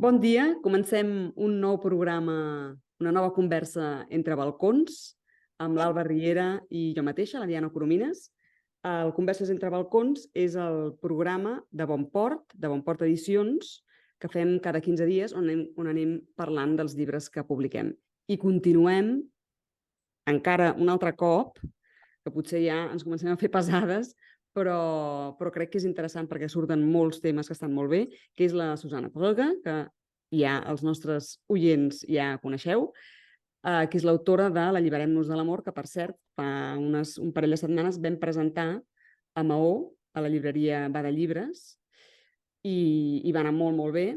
Bon dia, comencem un nou programa, una nova conversa entre balcons, amb l'Alba Riera i jo mateixa, la Diana Coromines. El Converses entre balcons és el programa de Bonport Edicions, que fem cada 15 dies on anem parlant dels llibres que publiquem. I continuem encara un altre cop, que potser ja ens comencem a fer pesades, però crec que és interessant perquè surten molts temes que estan molt bé, que és la Susana Folga, que ja els nostres oients ja coneixeu, que és l'autora de L'Alliberem-nos de l'amor, que per cert, fa un parell de setmanes vam presentar a Maó, a la llibreria Bada Llibres, i va anar molt, molt bé,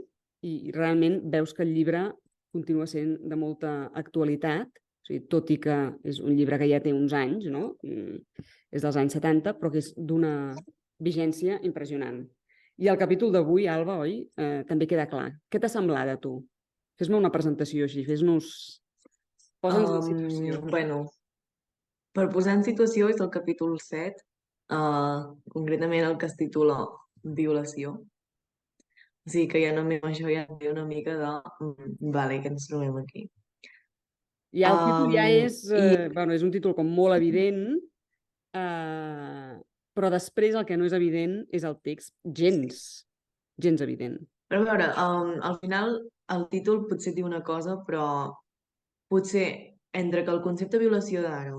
i realment veus que el llibre continua sent de molta actualitat, o sigui, tot i que és un llibre que ja té uns anys, no? És dels anys 70, però que és d'una vigència impressionant. I el capítol d'avui, Alba, oi? També queda clar. Què t'ha semblat a tu? Fes-me una presentació així, posa'ns en situació. Bueno, per posar en situació és el capítol 7, concretament el que es titula Violació. O sigui que ja només això ja té una mica de... vale, que ens trobem aquí. Ja el títol ja és, I, és un títol com molt evident, però després el que no és evident és el text gens evident. però a veure, al final el títol potser diu una cosa, però potser entre que el concepte de violació d'ara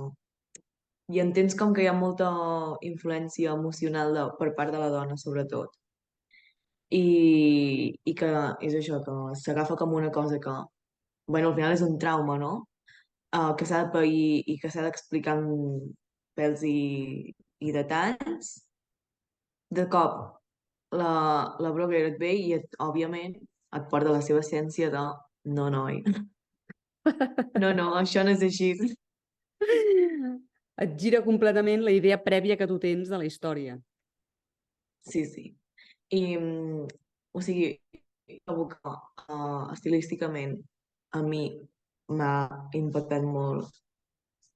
i entens com que hi ha molta influència emocional per part de la dona, sobretot, i que és això, que s'agafa com una cosa que, bueno, al final és un trauma, no? Que s'ha de pair i que s'ha d'explicar amb pèls i detalls. De cop, la bloguera et ve i, òbviament, et porta la seva essència de no, noi, no, no, això no és així. Et gira completament la idea prèvia que tu tens de la història. Sí, sí. I, o sigui, trobo que estilísticament a mi m'ha impactat molt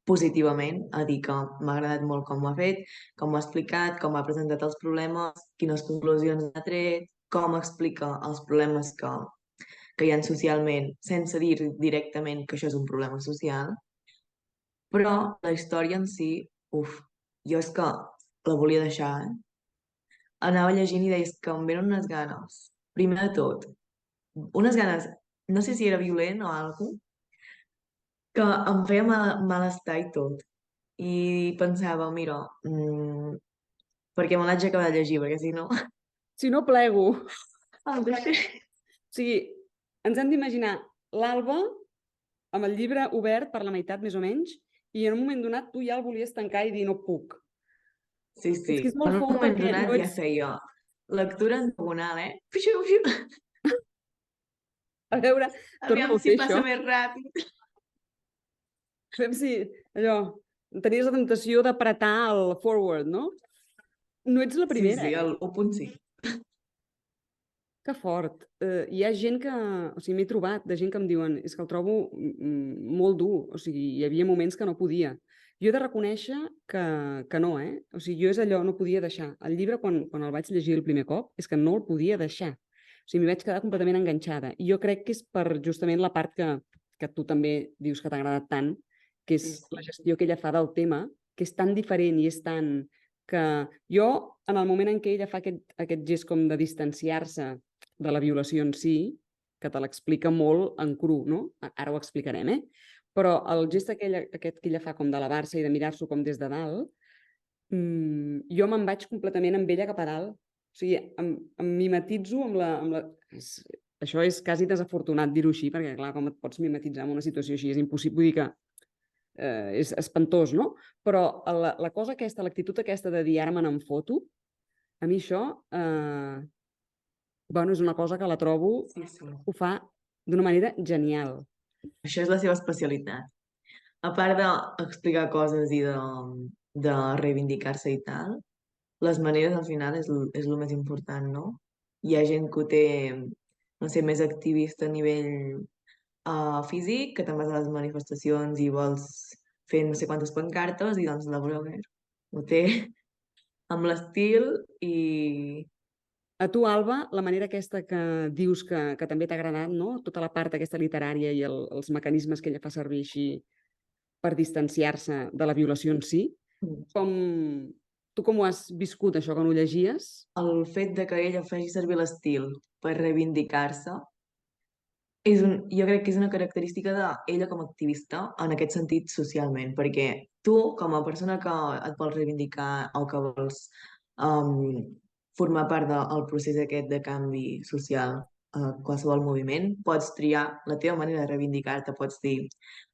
positivament, a dir que m'ha agradat molt com ho ha fet, com ho ha explicat, com ha presentat els problemes, quines conclusions ha tret, com explica els problemes que hi ha socialment, sense dir directament que això és un problema social, però la història en si, uf, jo és que la volia deixar, eh? Anava llegint i deies que em venen unes ganes, primer de tot, unes ganes, no sé si era violent o alguna que em feia malestar i tot. I pensava, mira, perquè me l'haig acabat de llegir, perquè si no... Si no, plego. Em deixa... O sigui, ens hem d'imaginar l'Alba amb el llibre obert per la meitat, més o menys, i en un moment donat tu ja el volies tancar i dir no puc. Sí, És sí. que és En molt un fort moment perquè donat no ja ets... feia lectura en diagonal, eh? Fiu, fiu. A veure, torna-ho Aviam a si fer, això. passa més ràpid. Aviam si, allò, tenies la tentació d'apretar el forward, no? No ets la Sí, primera, sí, eh? el 1.5. Que fort. Hi ha gent que... O sigui, m'he trobat de gent que em diuen és que el trobo molt dur. O sigui, hi havia moments que no podia. Jo he de reconèixer que no, eh? O sigui, jo és allò, no podia deixar. El llibre, quan el vaig llegir el primer cop, és que no el podia deixar. O sigui, m'hi vaig quedar completament enganxada. I jo crec que és per justament la part que tu també dius que t'ha agradat tant, que és Sí, la sí. gestió que ella fa del tema, que és tan diferent i és tan... que jo, en el moment en què ella fa aquest gest com de distanciar-se de la violació en si, que te l'explica molt en cru, no? Ara ho explicarem, eh? Però el gest aquest que ella fa com d'elevar-se i de mirar-s'ho com des de dalt, jo me'n vaig completament amb ella cap a dalt. O sigui, em mimetitzo amb la... Això és quasi desafortunat dir-ho així, perquè clar, com et pots mimetitzar en una situació així? És impossible, vull dir que és espantós, no? Però la cosa aquesta, l'actitud aquesta de dir ara me n'en foto, a mi això és una cosa que la trobo, Sí, sí. ho fa d'una manera genial. Això és la seva especialitat. A part d'explicar coses i de reivindicar-se i tal, les maneres al final és el més important, no? Hi ha gent que ho té, no sé, més activista a nivell físic, que te'n vas a les manifestacions i vols fer no sé quantes pancartes i doncs la blogger ho té amb l'estil A tu, Alba, la manera aquesta que dius que també t'ha agradat, no? Tota la part aquesta literària i els mecanismes que ella fa servir així per distanciar-se de la violació en si, tu com ho has viscut, això, quan ho llegies? El fet de que ella faci servir l'estil per reivindicar-se jo crec que és una característica d'ella com a activista en aquest sentit socialment, perquè tu, com a persona que et vols reivindicar o que vols um, formar part del procés aquest de canvi social a qualsevol moviment, pots triar la teva manera de reivindicar-te, pots dir,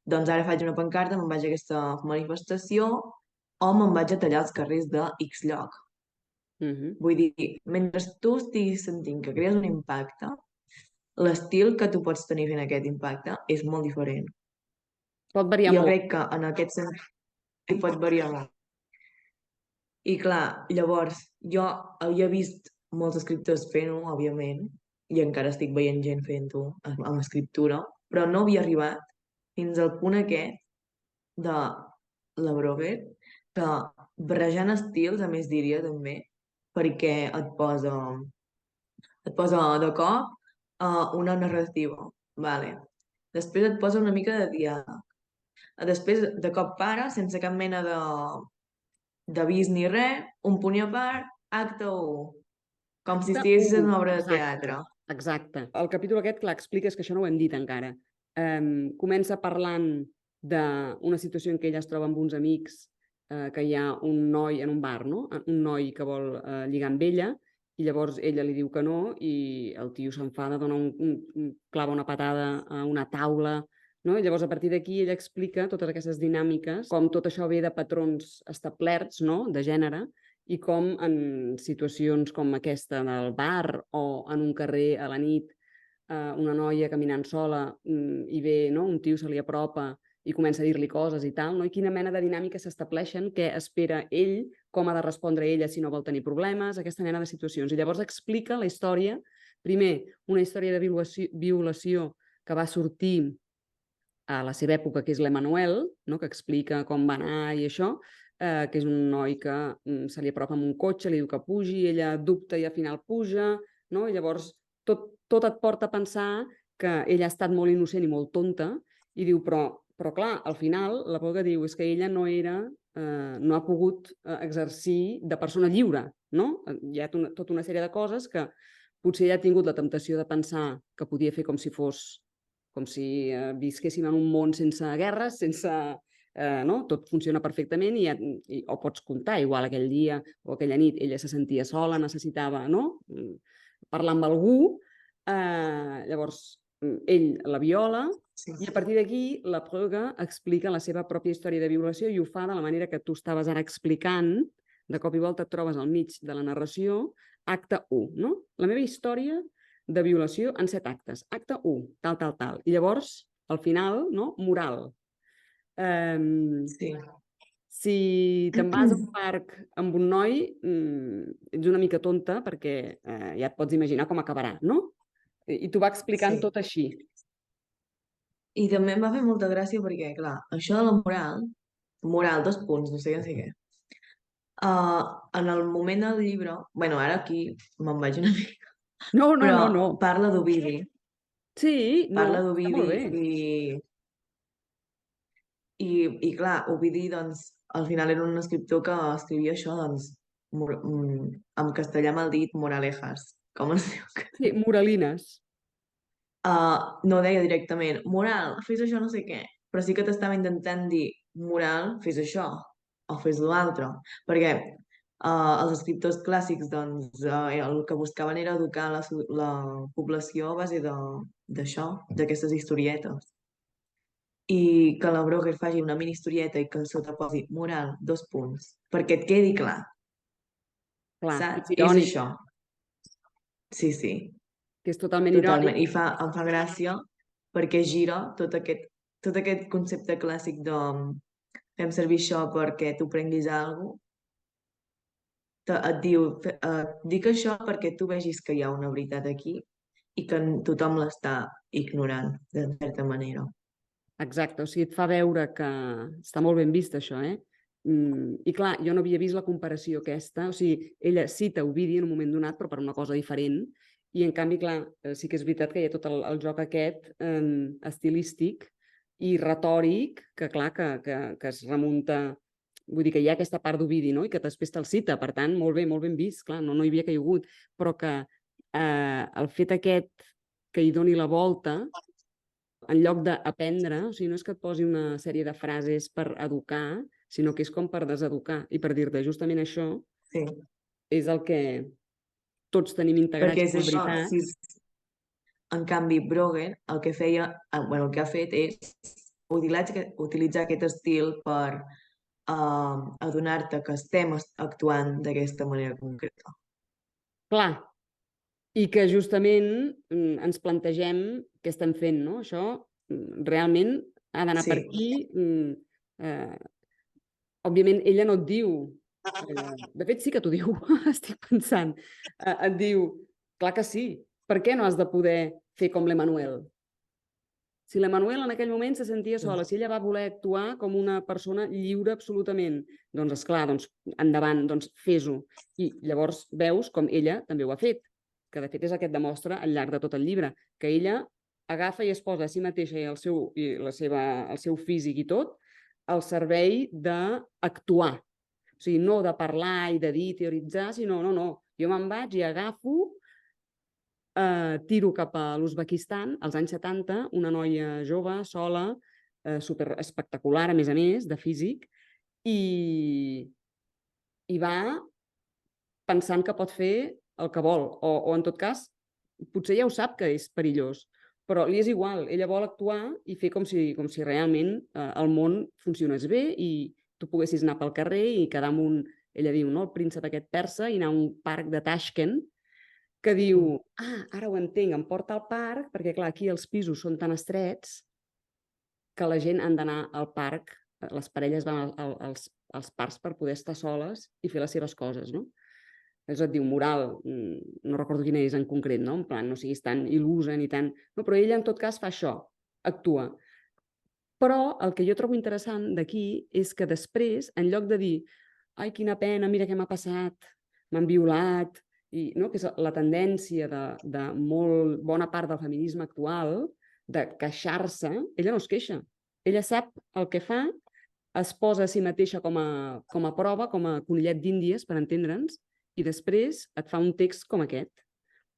doncs ara faig una pancarta, me'n vaig a aquesta manifestació o me'n vaig a tallar els carrers de X lloc. Vull dir, mentre tu estiguis sentint que crees un impacte, l'estil que tu pots tenir fent aquest impacte és molt diferent. Pot variar Jo molt. crec que en aquest sentit pot variar molt. I clar, llavors, jo havia vist molts escriptors fent-ho, òbviament, i encara estic veient gent fent-ho amb escriptura, però no havia arribat fins al punt aquest de la Broguer, que barrejant estils, a més diria també, perquè et posa de cop una narrativa, vale. Després et posa una mica de diàleg. Després de cop para, sense cap mena d'avís ni res, un punt i a part, acte 1. Com si estiguessis en una obra de teatre. Exacte. El capítol aquest, clar, expliques que això no ho hem dit encara. Comença parlant d'una situació en què ella es troba amb uns amics, que hi ha un noi en un bar, no? Un noi que vol lligar amb ella, i llavors ella li diu que no, i el tio s'enfada, clava una patada a una taula, no? I llavors, a partir d'aquí, ella explica totes aquestes dinàmiques, com tot això ve de patrons establerts, no?, de gènere, i com en situacions com aquesta del bar o en un carrer a la nit, una noia caminant sola i ve, no?, un tio se li apropa i comença a dir-li coses i tal, no? I quina mena de dinàmiques s'estableixen, què espera ell, com ha de respondre ella si no vol tenir problemes, aquesta mena de situacions. I llavors explica la història, primer, una història de violació que va sortir a la seva època, que és l'Emanuel, no?, que explica com va anar i això, que és un noi que se li apropa amb un cotxe, li diu que pugi, ella dubta i al final puja, no? I llavors tot et porta a pensar que ella ha estat molt innocent i molt tonta, i diu, però clar, al final la Volga diu és que ella no ha pogut exercir de persona lliure, no? Hi ha tota una sèrie de coses que potser ella ha tingut la temptació de pensar que podia fer com si visquéssim en un món sense guerres, sense... no? Tot funciona perfectament o pots comptar, igual aquell dia o aquella nit ella se sentia sola, necessitava, no?, parlar amb algú, llavors ell la viola, i a partir d'aquí la Pröge explica la seva pròpia història de violació i ho fa de la manera que tu estaves ara explicant, de cop i volta et trobes al mig de la narració, acte 1, no? La meva història de violació en 7 actes. Acte 1, tal. I llavors, al final, no?, moral. Sí. Si te'n vas a un parc amb un noi, ets una mica tonta perquè ja et pots imaginar com acabarà, no? I t'ho va explicant tot així. I també em va fer molta gràcia perquè, clar, això de la moral, 2 punts, no sé què. En el moment del llibre, bueno, ara aquí me'n vaig una mica, No. parla d'Ovidi. Sí, no, Parla està molt bé. d'Ovidi i clar, Ovidi, doncs, al final era un escriptor que escrivia això, doncs, en castellà mal dit, moralejas, com es diu? Sí, moralines. No deia directament, moral, fes això, no sé què, però sí que t'estava intentant dir, moral, fes això, o fes l'altre, perquè els escriptors clàssics, doncs, el que buscaven era educar la població a base d'això, d'aquestes historietes. I que la Broguer faci una mini historieta i que sota posi moral, 2 punts, perquè et quedi clar, Clar, saps? és És irònic, això. Sí, sí, que és totalment totalment. irònic. I em fa gràcia perquè gira tot aquest concepte clàssic de fem servir això perquè tu prenguis alguna cosa, et diu, dic això perquè tu vegis que hi ha una veritat aquí i que tothom l'està ignorant, de certa manera. Exacte, o sigui, et fa veure que està molt ben vist això, I clar, jo no havia vist la comparació aquesta, o sigui, ella cita Ovidi en un moment donat, però per una cosa diferent, i en canvi, clar, sí que és veritat que hi ha tot el joc aquest estilístic i retòric, que clar, que es remunta, vull dir que hi ha aquesta part d'Ovidi, no? I que després te'l cita, per tant, molt ben vist, clar, no hi havia caigut, però que el fet aquest que hi doni la volta, en lloc d'aprendre, o sigui, no és que et posi una sèrie de frases per educar, sinó que és com per deseducar i per dir-te justament això és el que tots tenim integrats perquè és com a això, veritat. En canvi, Brogan el que feia, el que ha fet és utilitzar aquest estil per adonar-te que estem actuant d'aquesta manera concreta. Clar, i que justament ens plantegem què estem fent, no? Això realment ha d'anar per aquí. Òbviament, ella no et diu... De fet, sí que t'ho diu, estic pensant. Et diu, clar que sí, per què no has de poder fer com l'Emanuel? Si l'Emanuel en aquell moment se sentia sola, si ella va voler actuar com una persona lliure absolutament, doncs esclar, doncs endavant, doncs fes-ho. I llavors veus com ella també ho ha fet, que de fet és el que et demostra al llarg de tot el llibre, que ella agafa i es posa a si mateixa i el seu físic i tot al servei d'actuar. O sigui, no de parlar i de dir, teoritzar, sinó no, jo me'n vaig i agafo tiro cap a l'Uzbekistan, als anys 70, una noia jove, sola, super espectacular, a més, de físic, i va pensant que pot fer el que vol, o en tot cas, potser ja ho sap que és perillós, però li és igual, ella vol actuar i fer com si realment el món funcionés bé i tu poguessis anar pel carrer i quedar amb un, ella diu, no, el príncep aquest persa, i anar a un parc de Tashkent, que diu, ara ho entenc, em porta al parc, perquè clar, aquí els pisos són tan estrets que la gent han d'anar al parc, les parelles van als parcs per poder estar soles i fer les seves coses, no? És et diu, moral, no recordo quina és en concret, no? En plan, no siguis tan il·lusa ni tan... No, però ella en tot cas fa això, actua. Però el que jo trobo interessant d'aquí és que després, en lloc de dir ai, quina pena, mira què m'ha passat, m'han violat, i, no? Que és la tendència de molt bona part del feminisme actual, de queixar-se, ella no es queixa. Ella sap el que fa, es posa a si mateixa com a prova, com a conillet d'Índies, per entendre'ns, i després et fa un text com aquest,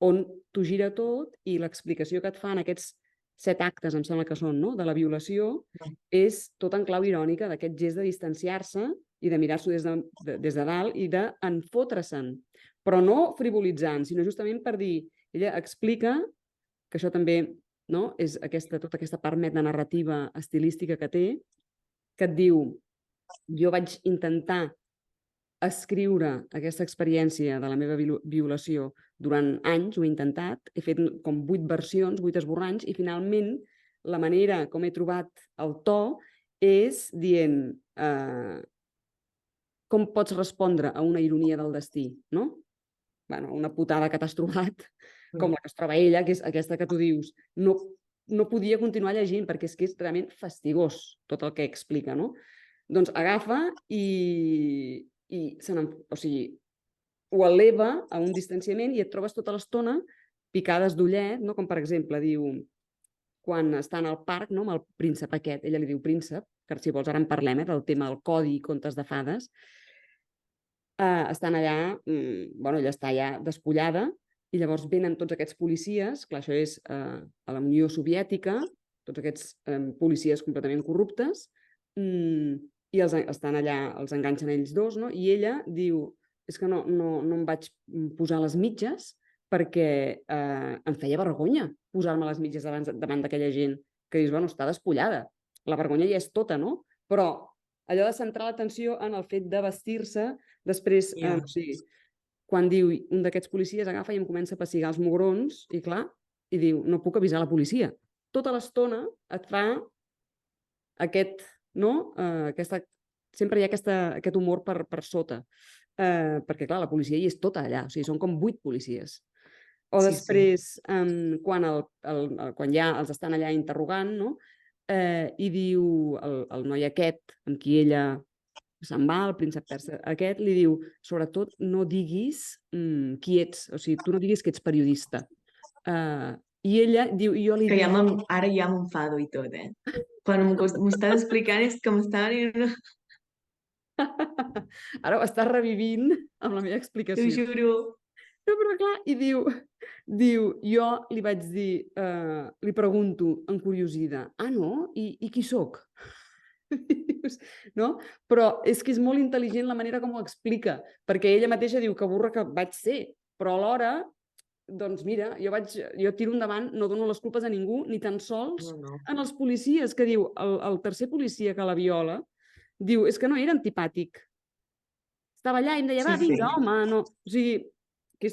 on t'ho gira tot i l'explicació que et fa en aquests 7 actes, em sembla que són, no? De la violació, és tot en clau irònica d'aquest gest de distanciar-se i de mirar-s'ho des de dalt i d'enfotre-se'n, però no frivolitzant, sinó justament per dir, ella explica que això també, no? És tota aquesta part metanarrativa estilística que té, que et diu, jo vaig intentar escriure aquesta experiència de la meva violació durant anys, ho he intentat, he fet com 8 versions, 8 esborranys, i finalment la manera com he trobat el to és dient com pots respondre a una ironia del destí, no? Bueno, una putada que t'has trobat, com la que es troba ella, que és aquesta que tu dius, no podia continuar llegint perquè és que és realment fastigós tot el que explica, no? Doncs agafa i o sigui, ho eleva a un distanciament i et trobes tota l'estona picades d'ullet, no? Com per exemple, diu, quan estan al parc, no? Amb el príncep aquest, ella li diu príncep, que si vols ara en parlem, del tema del codi i contes de fades, estan allà, bueno, ella està ja despullada, i llavors venen tots aquests policies, clar, això és a la Unió Soviètica, tots aquests policies completament corruptes, i estan allà, els enganxen ells dos, no? I ella diu, és que no em vaig posar les mitges perquè em feia vergonya posar-me les mitges davant d'aquella gent, que dius, bueno, està despullada, la vergonya ja és tota, no? Però allò de centrar l'atenció en el fet de vestir-se, després, o sigui, quan diu un d'aquests policies agafa i em comença a pessigar els mugrons, i clar, i diu, no puc avisar la policia. Tota l'estona et fa aquest, no? Sempre hi ha aquest humor per sota, perquè clar, la policia hi és tota allà, o sigui, són com 8 policies. O després, quan ja els estan allà interrogant, no? I diu el noi aquest, amb qui ella se'n va, el príncep persa aquest li diu, sobretot no diguis qui ets, o sigui, tu no diguis que ets periodista. I ella diu, i jo li Que dic... ara ja m'enfado i tot, Quan m'ho estàs explicant és que m'estava venint... Ara ho estàs revivint amb la meva T'ho explicació. juro. No, però clar, i diu, jo li vaig dir, li pregunto, encuriosida, no? I qui sóc? No? Però és que és molt intel·ligent la manera com ho explica, perquè ella mateixa diu que burra que vaig ser, però alhora, doncs mira, jo tiro endavant, no dono les culpes a ningú, ni tan sols No. en els policies, que diu, el tercer policia que la viola, diu, és que no era antipàtic. Estava allà i em deia, va, vinga, home, no... O sigui, que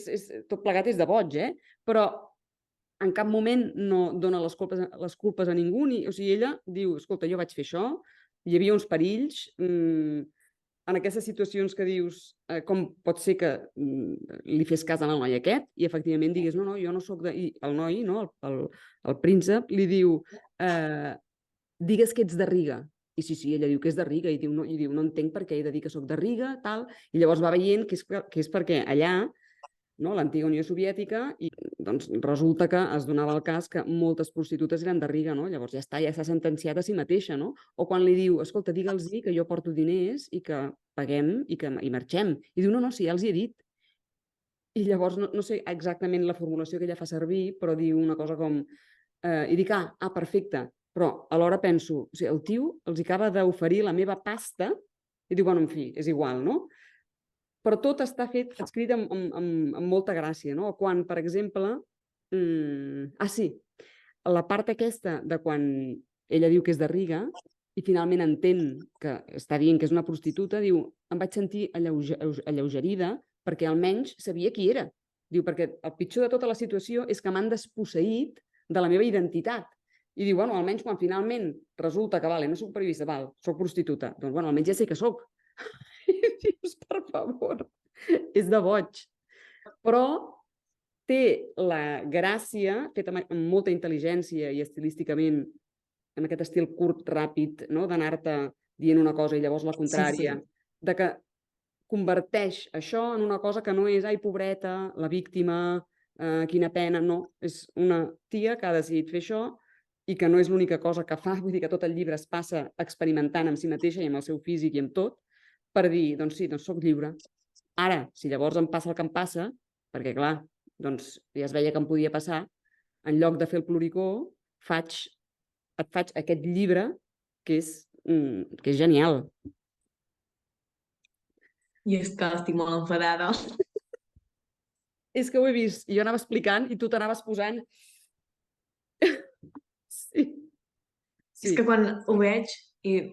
tot plegat és de boig, Però en cap moment no dona les culpes a ningú, o sigui, ella diu, escolta, jo vaig fer això, hi havia uns perills, en aquestes situacions que dius, com pot ser que li fes cas al noi aquest, i efectivament digués, no, jo no sóc de... I el noi, no, el príncep, li diu, digues que ets de Riga. I sí, ella diu que és de Riga, i diu, no entenc per què he de dir que sóc de Riga, tal, i llavors va veient que és perquè allà, no, l'antiga Unió Soviètica, i doncs resulta que es donava el cas que moltes prostitutes eren de Riga, no? Llavors ja s'ha sentenciat a si mateixa, no? O quan li diu, escolta, digue'ls que jo porto diners i que paguem i marxem. I diu, no, sí, ja els hi he dit. I llavors no sé exactament la formulació que ella fa servir, però diu una cosa com... I dic, perfecte, però alhora penso, o sigui, el tio els acaba d'oferir la meva pasta i diu, bueno, en fi, és igual, no? Però tot està escrit amb molta gràcia, no? Quan, per exemple... sí, la part aquesta de quan ella diu que és de Riga i finalment entén que està dient que és una prostituta, diu, em vaig sentir alleugerida perquè almenys sabia qui era. Diu, perquè el pitjor de tota la situació és que m'han desposseït de la meva identitat. I diu, bueno, almenys quan finalment resulta que, no soc periodista, soc prostituta. Doncs, bueno, almenys ja sé que soc. I dius, per favor, és de boig. Però té la gràcia, feta amb molta intel·ligència i estilísticament, en aquest estil curt, ràpid, no? D'anar-te dient una cosa i llavors la contrària, de que converteix això en una cosa que no és, ai, pobreta, la víctima, quina pena, no. És una tia que ha decidit fer això i que no és l'única cosa que fa, vull dir que tot el llibre es passa experimentant amb si mateixa i amb el seu físic i amb tot, per dir, doncs sí, soc lliure. Ara, si llavors em passa el que em passa, perquè clar, doncs ja es veia que em podia passar, en lloc de fer el ploricó, et faig aquest llibre que és genial. I és que estic molt enfadada. És que ho he vist, i jo anava explicant i tu t'anaves posant... Sí. És que quan ho veig,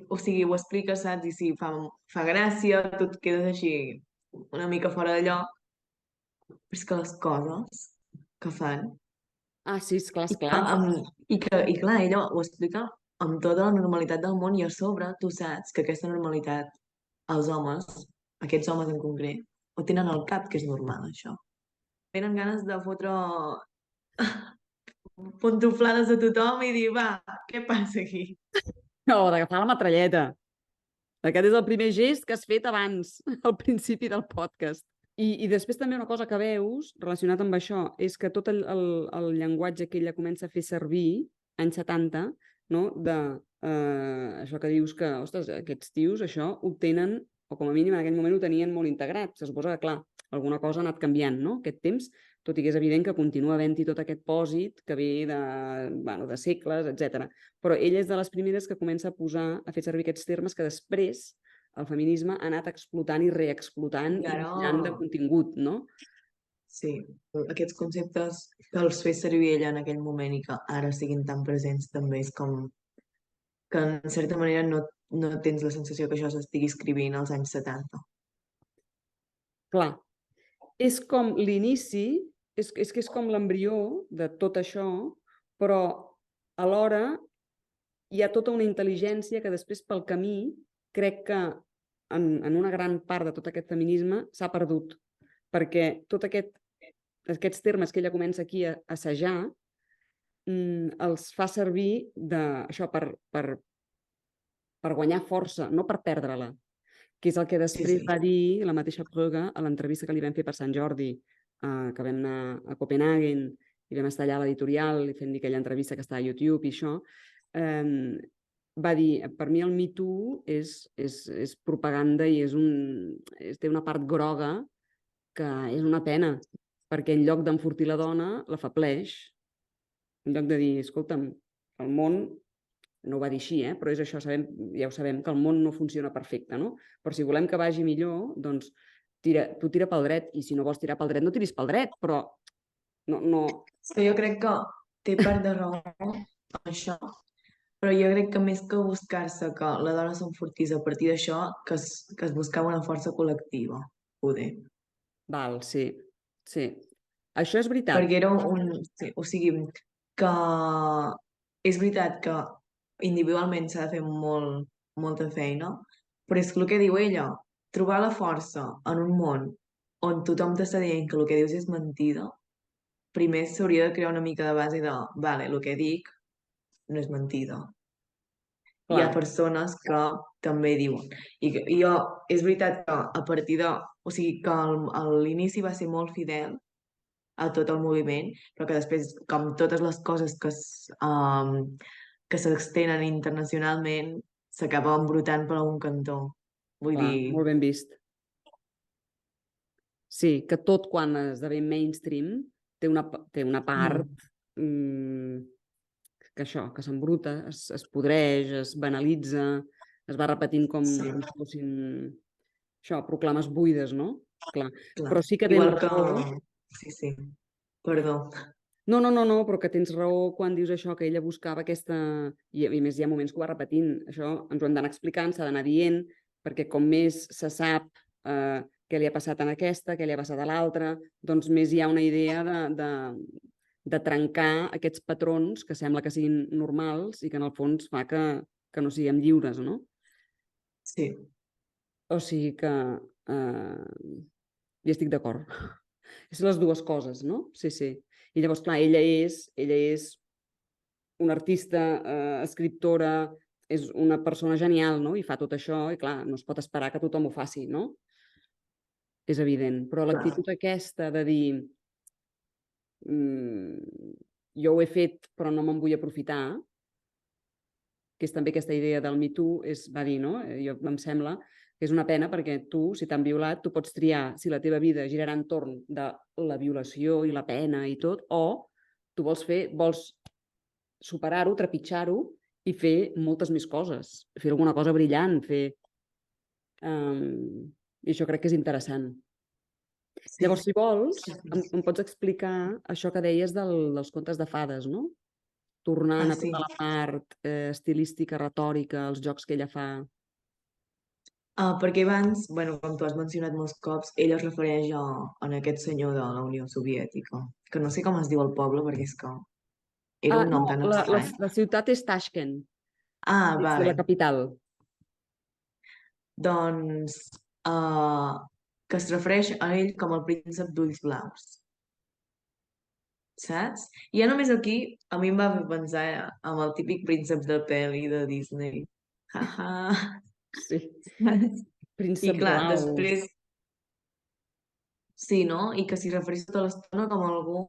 o sigui, ho expliques, saps? I sí, fa gràcia, tu et quedes així una mica fora de lloc, però és que les coses que fan... Sí, esclar. I clar, ella ho explica amb tota la normalitat del món i a sobre tu saps que aquesta normalitat els homes, aquests homes en concret, ho tenen al cap que és normal, això. Tenen ganes de fotre pantoflades a tothom i dir, va, què passa aquí? No, d'agafar la metralleta. Aquest és el primer gest que has fet abans, al principi del podcast. I després també una cosa que veus, relacionat amb això, és que tot el llenguatge que ella comença a fer servir, anys 70, no? De això que dius que, ostres, aquests tios això ho tenen, o com a mínim en aquell moment ho tenien molt integrat. Se suposa que, clar, alguna cosa ha anat canviant, no?, aquest temps, tot i que és evident que continua havent-hi tot aquest pòsit que ve de segles, etc. Però ella és de les primeres que comença a fer servir aquests termes que després el feminisme ha anat explotant i reexplotant i llenant de contingut, no? Sí, aquests conceptes que els fes servir ella en aquell moment i que ara siguin tan presents també és com que en certa manera no tens la sensació que això s'estigui escrivint als anys 70. Clar, és com l'inici, és que és com l'embrió de tot això, però alhora hi ha tota una intel·ligència que després pel camí crec que en una gran part de tot aquest feminisme s'ha perdut, perquè aquests termes que ella comença aquí a assajar els fa servir això per guanyar força, no per perdre-la. que és el que després sí. va dir la mateixa Brugge a l'entrevista que li vam fer per Sant Jordi, que vam anar a Copenhagen i vam estar allà a l'editorial i fent aquella entrevista que està a YouTube i això, va dir, per mi el Me Too és propaganda i té una part groga que és una pena, perquè en lloc d'enfortir la dona, l'afebleix. En lloc de dir, escolta'm, el món, no ho va dir així, però és això, ja ho sabem, que el món no funciona perfecte, no? Però si volem que vagi millor, doncs tu tira pel dret, i si no vols tirar pel dret, no tiris pel dret, però no... Jo crec que té part de raó això, però jo crec que més que buscar-se que la dona s'enfortís a partir d'això, que es buscava una força col·lectiva, poder. Val, sí, sí. Això és veritat. Perquè era sí, o sigui, que és veritat que individualment s'ha de fer molta feina, però és que el que diu ella, trobar la força en un món on tothom t'està dient que el que dius és mentida, primer s'hauria de crear una mica de base de, vale, el que dic no és mentida. Hi ha Clar, persones que també diuen. I jo, és veritat que a partir de... O sigui, que l'inici va ser molt fidel a tot el moviment, però que després, com totes les coses que s'estenen internacionalment, s'acaba embrutant per un cantó. Vull clar, dir, molt ben vist. Sí, que tot quan esdevé mainstream té una part que això, que s'embruta, es podreix, es banalitza, es va repetint com sí, si fossin això, proclames buides, no? Clar. clar. Però sí que tens Igual que... raó. Sí, sí, perdó. No, però que tens raó quan dius això, que ella buscava aquesta... I més hi ha moments que ho va repetint. Això ens ho hem d'anar explicant, s'ha d'anar dient, perquè com més se sap què li ha passat a aquesta, què li ha passat a l'altra, doncs més hi ha una idea de trencar aquests patrons que sembla que siguin normals i que en el fons fa que no siguem lliures, no? Sí, O sigui que hi estic d'acord. És les dues coses, no? Sí, sí. I llavors, clar, ella és una artista, escriptora, és una persona genial, no? I fa tot això, i clar, no es pot esperar que tothom ho faci, no? És evident. Però clar. l'actitud aquesta de dir jo ho he fet però no me'n vull aprofitar, que és també aquesta idea del Me Too, va dir, no? Jo em sembla que és una pena perquè tu, si t'han violat, tu pots triar si la teva vida girarà entorn de la violació i la pena i tot, o tu vols superar-ho, trepitjar-ho i fer moltes més coses, fer alguna cosa brillant, i això crec que és interessant. Sí, Llavors, si vols, sí, em pots explicar això que deies dels contes de fades, no? Tornant a sí. tota la part estilística, retòrica, els jocs que ella fa. Perquè abans, bueno, com tu has mencionat molts cops, ell es refereix a aquest senyor de la Unió Soviètica, que no sé com es diu el poble, perquè és que era un No, nom tan estrany. la ciutat és Tashkent, és la Vale. capital. Doncs que es refereix a ell com el príncep d'ulls blaus, saps? I ja només aquí a mi em va fer pensar en el típic príncep de pel·li de Disney. Haha. Sí, Saps? I príncep clar, blau. després sí, no? I que s'hi refereix tota l'estona com algú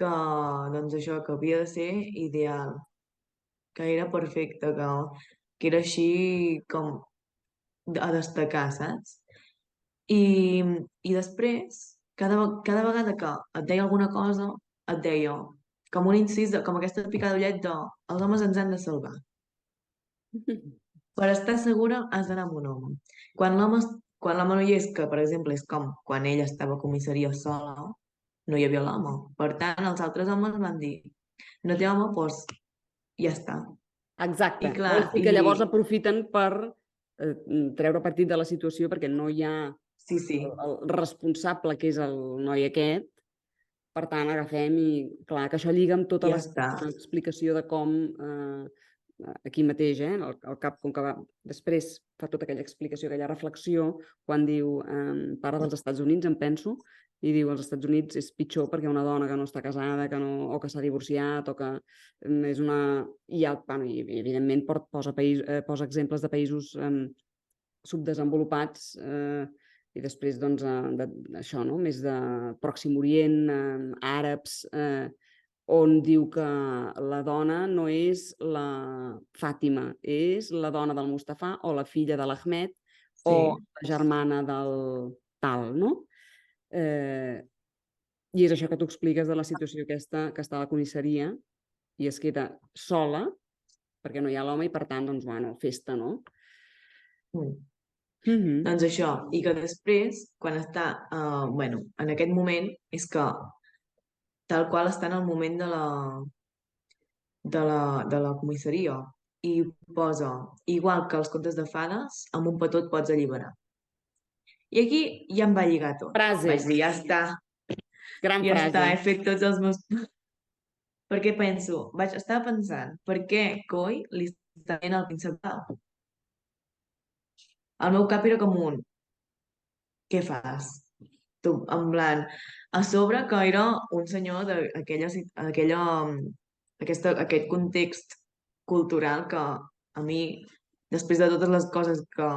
que, doncs això, que havia de ser ideal, que era perfecte, que era així com a destacar, saps? I, i després, cada vegada que et deia alguna cosa, et deia com un incís, com aquesta picada d'ullet de els homes ens han de salvar. Per estar segura has d'anar amb un home. Quan l'home no hi és, que per exemple és com quan ella estava a comissaria sola, no hi havia l'home. Per tant, els altres homes van dir, no té home, doncs ja està. Exacte. I clar, Vols dir que llavors aprofiten per treure partit de la situació perquè no hi ha sí, sí, el responsable, que és el noi aquest. Per tant, agafem i, clar, que això lliga amb tota ja la està. explicació de com, aquí mateix, el cap, com que després fa tota aquella explicació, aquella reflexió, quan diu, parla dels Estats Units, em penso, i diu els Estats Units és pitjor perquè una dona que no està casada, o que s'ha divorciat, o que és una... I evidentment posa exemples de països subdesenvolupats i després, doncs, això, no? Més de Pròxim Orient, àrabs, on diu que la dona no és la Fàtima, és la dona del Mustafà o la filla de l'Ahmed o la germana del tal, no? I és això que tu expliques de la situació aquesta que està a la comissaria i es queda sola perquè no hi ha l'home i, per tant, doncs, bueno, festa, no? Doncs això, i que després, quan està, en aquest moment, és que tal qual està en el moment de la comissaria i posa, igual que els contes de fades, amb un petó et pots alliberar. I aquí ja em va lligar tot. Frase. Vaig dir, ja està. Gran ja frase. està, he fet tots els meus... Perquè estava pensant, per què coi li està dient al príncep Pau? El meu cap era com un, què fas? Tu, en plan, a sobre que era un senyor d'aquest context cultural que a mi, després de totes les coses que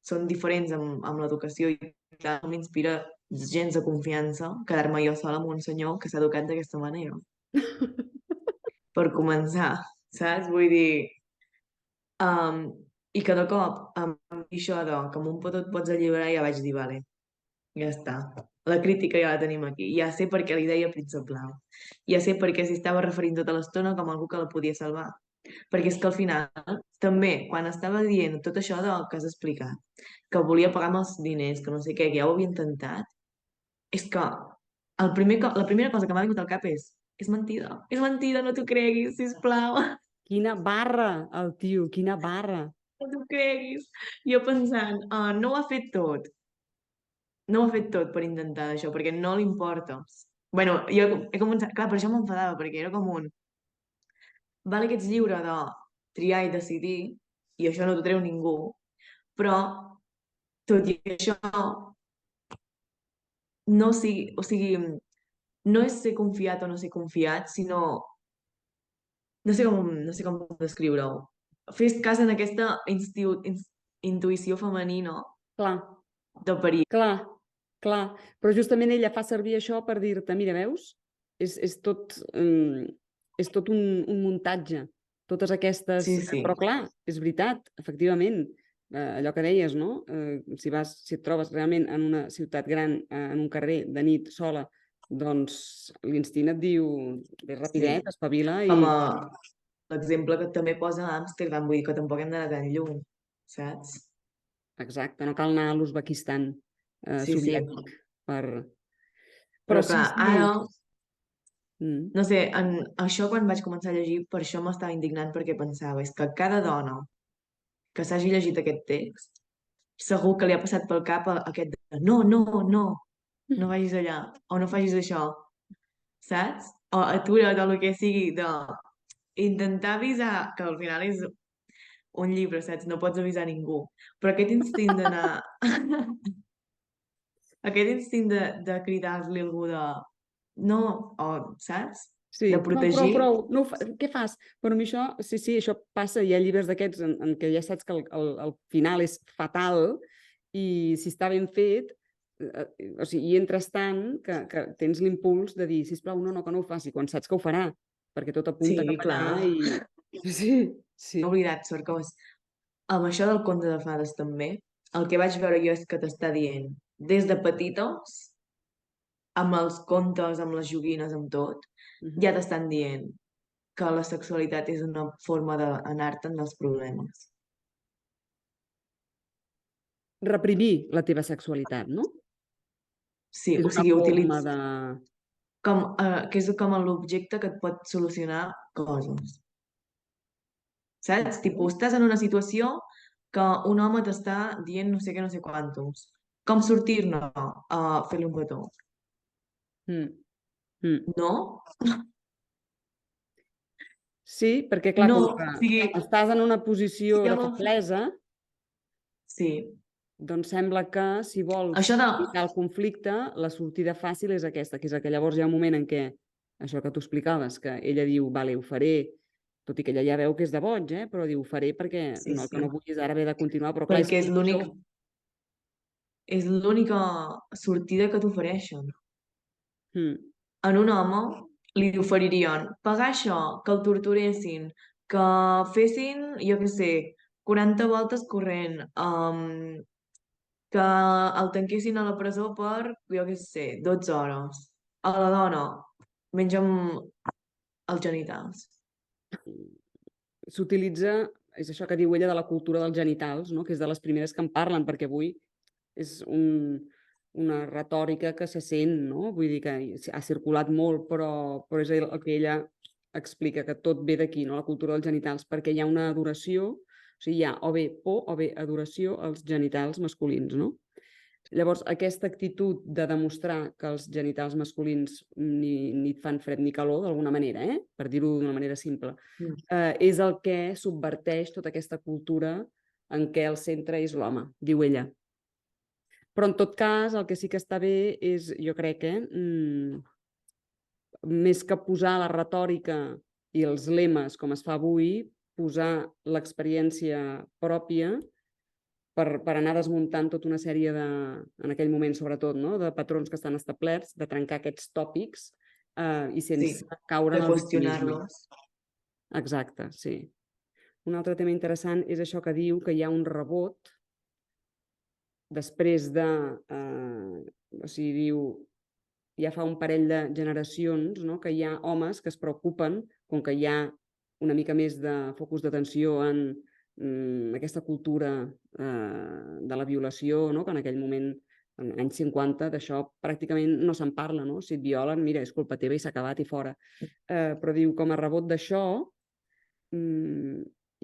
són diferents amb l'educació i tal, no m'inspira gens de confiança quedar-me jo sola amb un senyor que s'ha educat d'aquesta manera. Per començar, saps? Vull dir... I cada cop em dir això de que amb un petó et pots alliberar ja vaig dir, vale, ja està. La crítica ja la tenim aquí. Ja sé per què li deia Príncep Blau. Ja sé per què s'hi estava referint tota l'estona com algú que la podia salvar. Perquè és que al final, també, quan estava dient tot això que has explicat, que volia pagar amb els diners, que no sé què, que ja ho havia intentat, és que la primera cosa que m'ha vingut al cap és mentida, no t'ho creguis, sisplau. Quina barra, el tio, quina barra. No t'ho creguis. Jo pensant, no ho ha fet tot. No ho ha fet tot per intentar d'això, perquè no li importa. Bueno, jo he començat... Clar, per això m'enfadava, perquè era com un... Vale que ets lliure de triar i decidir, i això no t'ho treu ningú, però, tot i això, no sigui... O sigui, no és ser confiat o no ser confiat, sinó... No sé com descriure-ho. Fes cas en aquesta intuïció femenina Clar, de perill. clar. Però justament ella fa servir això per dir-te, mira, veus? És tot un muntatge. Totes aquestes... Sí. Però clar, és veritat, efectivament, allò que deies, no? Si et trobes realment en una ciutat gran, en un carrer, de nit, sola, doncs l'instint et diu, ve rapidet, espavila i... Com l'exemple que també posa a Amsterdam, vull dir que tampoc hem d'anar tan lluny, saps? Exacte, no cal anar a l'Uzbekistan soviètic per... Però clar, ara, no sé, això quan vaig començar a llegir, per això m'estava indignant perquè pensava, és que cada dona que s'hagi llegit aquest text, segur que li ha passat pel cap aquest de no vagis allà, o no facis això, saps? O atura't o el que sigui, intentar avisar, que al final és un llibre, saps? No pots avisar ningú. Però aquest instint d'anar... aquest instint de cridar-li a algú de... No, o, saps? Sí, De protegir. prou. No, què fas? Però a mi això, sí, això passa. Hi ha llibres d'aquests en què ja saps que el final és fatal i si està ben fet, o sigui, i entres tant que tens l'impuls de dir, sisplau, no, que no ho faci, quan saps que ho farà, perquè tot apunta cap allà i... Sí. No oblidat, Cercós. Amb això del conte de fades també, el que vaig veure jo és que t'està dient, des de petites, amb els contes, amb les joguines, amb tot, ja t'estan dient que la sexualitat és una forma d'anar-te'n dels problemes. Reprimir la teva sexualitat, no? Sí, És o sigui, forma de... que és com l'objecte que et pot solucionar coses. Saps? Tipus, estàs en una situació que un home t'està dient no sé què, no sé quantos. Com sortir-ne a fer-li un petó? No? Sí, perquè clar, No, com o que sigui... estàs en una posició de feblesa, sí. doncs sembla que si vols evitar el conflicte, la sortida fàcil és aquesta, que és que llavors hi ha un moment en què, això que tu explicaves, que ella diu, vale, ho faré, tot i que ella ja veu que és de boig, però diu, ho faré perquè el que no vull és ara haver de continuar, però clar, perquè és l'únic... és l'única sortida que t'ofereixen. Mm. En un home li oferirien pagar això, que el torturessin, que fessin, jo què sé, 40 voltes corrent, que el tanquessin a la presó per, jo què sé, 12 hores. A la dona, menja'm els genitals. S'utilitza, és això que diu ella de la cultura dels genitals, no? Que és de les primeres que en parlen, perquè avui és una retòrica que se sent, no? Vull dir que ha circulat molt, però és el que ella explica, que tot ve d'aquí, no? La cultura dels genitals, perquè hi ha una adoració, o sigui, hi ha o bé por o bé adoració als genitals masculins, no? Llavors, aquesta actitud de demostrar que els genitals masculins ni et fan fred ni calor, d'alguna manera, per dir-ho d'una manera simple, és el que subverteix tota aquesta cultura en què el centre és l'home, diu ella. Però, en tot cas, el que sí que està bé és, jo crec, més que posar la retòrica i els lemes com es fa avui, posar l'experiència pròpia per anar desmuntant tota una sèrie de, en aquell moment sobretot, no? De patrons que estan establerts, de trencar aquests tòpics i sense caure de en el victimisme. qüestionar-los. Exacte, sí. Un altre tema interessant és això que diu que hi ha un rebot després de, o sigui, diu, ja fa un parell de generacions, no? Que hi ha homes que es preocupen, com que hi ha una mica més de focus d'atenció en aquesta cultura de la violació, no? Que en aquell moment, en anys 50, d'això pràcticament no se'n parla, no? Si et violen, mira, és culpa teva i s'ha acabat i fora. Però diu, com a rebot d'això,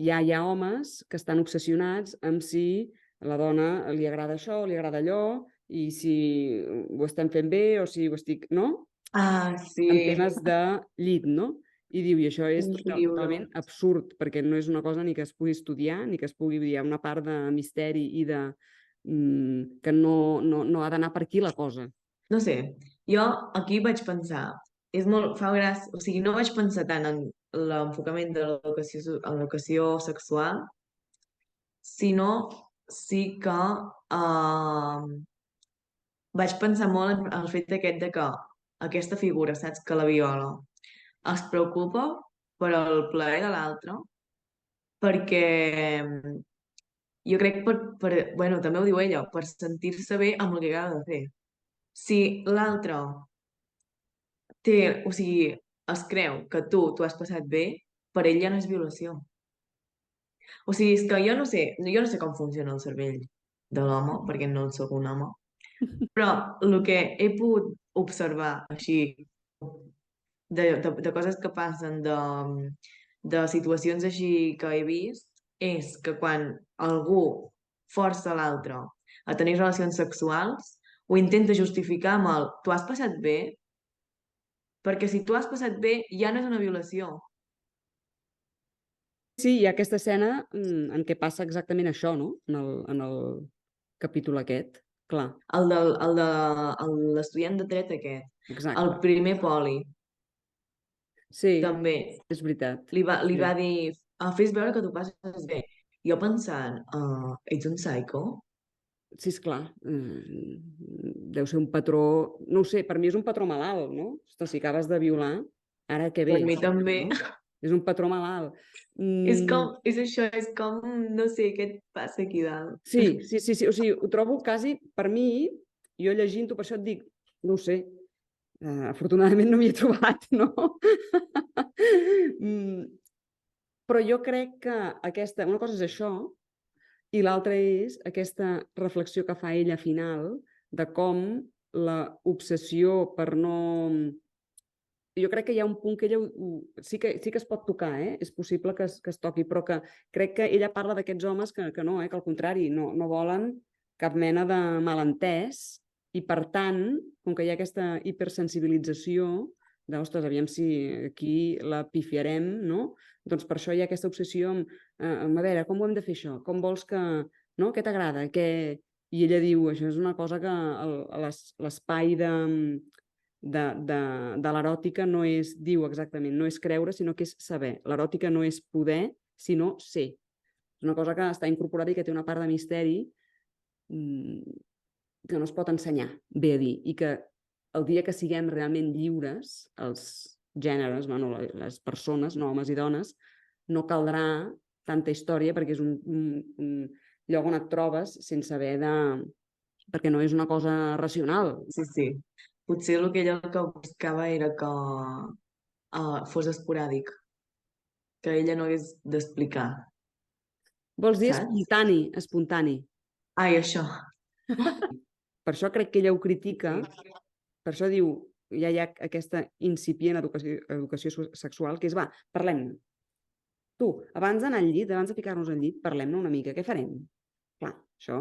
ja hi ha homes que estan obsessionats amb si a la dona li agrada això, li agrada allò, i si ho estem fent bé o si ho estic... No? Ah, sí. En temes de llit, no? I diu, i això és Increïble. totalment absurd, perquè no és una cosa ni que es pugui estudiar, ni que es pugui... Hi ha una part de misteri i de... que no ha d'anar per aquí la cosa. No sé, jo aquí vaig pensar, fa gràcia, o sigui, no vaig pensar tant en l'enfocament de l'educació sexual, sinó sí que vaig pensar molt en el fet aquest de que aquesta figura, saps, que la viola, es preocupa per al plaer de l'altre, perquè jo crec bueno, també ho diu ella, per sentir-se bé amb el que acaba de fer. Si l'altre o sigui, es creu que tu t'ho has passat bé, per ell ja no és violació. O sigui, és que jo no sé com funciona el cervell de l'home, perquè no soc un home, però el que he pogut observar així de coses que passen, de situacions així que he vist, és que quan algú força l'altre a tenir relacions sexuals, ho intenta justificar amb el «t'ho has passat bé?» perquè si t'ho has passat bé ja no és una violació. Sí, hi ha aquesta escena en què passa exactament això, no? En el capítol aquest, clar. L'estudiant de dret aquest, Exacte. el primer poli, Sí, també, és veritat. li Sí. va dir fes veure que t'ho passes bé. Jo pensant, ets un psycho? Sí, esclar. Deu ser un patró... No ho sé, per mi és un patró malalt, no? Ostres, si acabes de violar, ara què ve? Per mi també. No? És un patró malalt. És això, és com, no sé, què et passa aquí dalt? Sí. O sigui, ho trobo quasi, per mi, jo llegint-ho, per això et dic, no ho sé, afortunadament no m'hi he trobat, no? Però jo crec que una cosa és això, i l'altra és aquesta reflexió que fa ella final de com la obsessió per no... Jo crec que hi ha un punt que ella sí que es pot tocar, és possible que es toqui, però que crec que ella parla d'aquests homes que no, que al contrari, no volen cap mena de malentès i, per tant, com que hi ha aquesta hipersensibilització de, ostres, aviam si aquí la pifiarem, no? Doncs per això hi ha aquesta obsessió amb a veure, com ho hem de fer això? Com vols que... No? Què t'agrada? I ella diu, això és una cosa que l'espai de l'eròtica no és, diu exactament, no és creure, sinó que és saber. L'eròtica no és poder, sinó ser. És una cosa que està incorporada i que té una part de misteri que no es pot ensenyar, bé a dir, i que el dia que siguem realment lliures, els gèneres, bueno, les persones, no, homes i dones, no caldrà tanta història perquè és un lloc on et trobes sense haver de... perquè no és una cosa racional. Sí, sí. Potser el que ella el que buscava era que fos esporàdic, que ella no hagués d'explicar, Vols dir saps? espontani. Ai, això. Per això crec que ella ho critica, Sí, per això diu, ja hi ha aquesta incipient educació sexual, que és, va, parlem-ne. Tu, abans d'anar al llit, abans de ficar-nos al llit, parlem-ne una mica, què farem? Clar, això,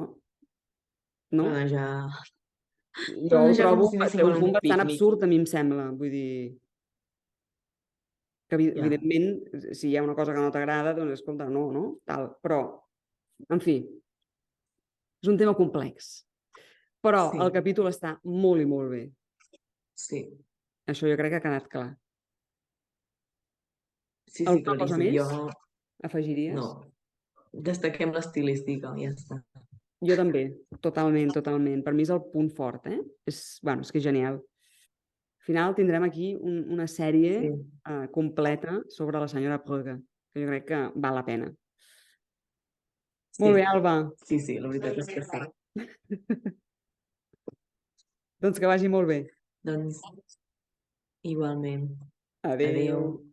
no? bueno, ja... Jo ho Ja com trobo, si anéssim té a un un punt bastant pícnic. absurd, a mi em sembla, vull dir, que Ja, evidentment, si hi ha una cosa que no t'agrada, doncs escolta, no, no? Tal. Però, en fi, és un tema complex. Però sí, el capítol està molt i molt bé. sí. Això jo crec que ha quedat clar. Sí, sí, Alguna cosa claríssim. més Jo, afegiries? no. Destaquem l'estilística, ja està. Jo també, totalment, totalment. Per mi és el punt fort, eh? Bueno, és que és genial. Al final tindrem aquí una sèrie Sí, completa sobre la senyora Pröger, que jo crec que val la pena. Molt bé, sí, Alba. sí, sí, la veritat és que sí. Doncs que vagi molt bé. Doncs, igualment. Adéu. Adéu.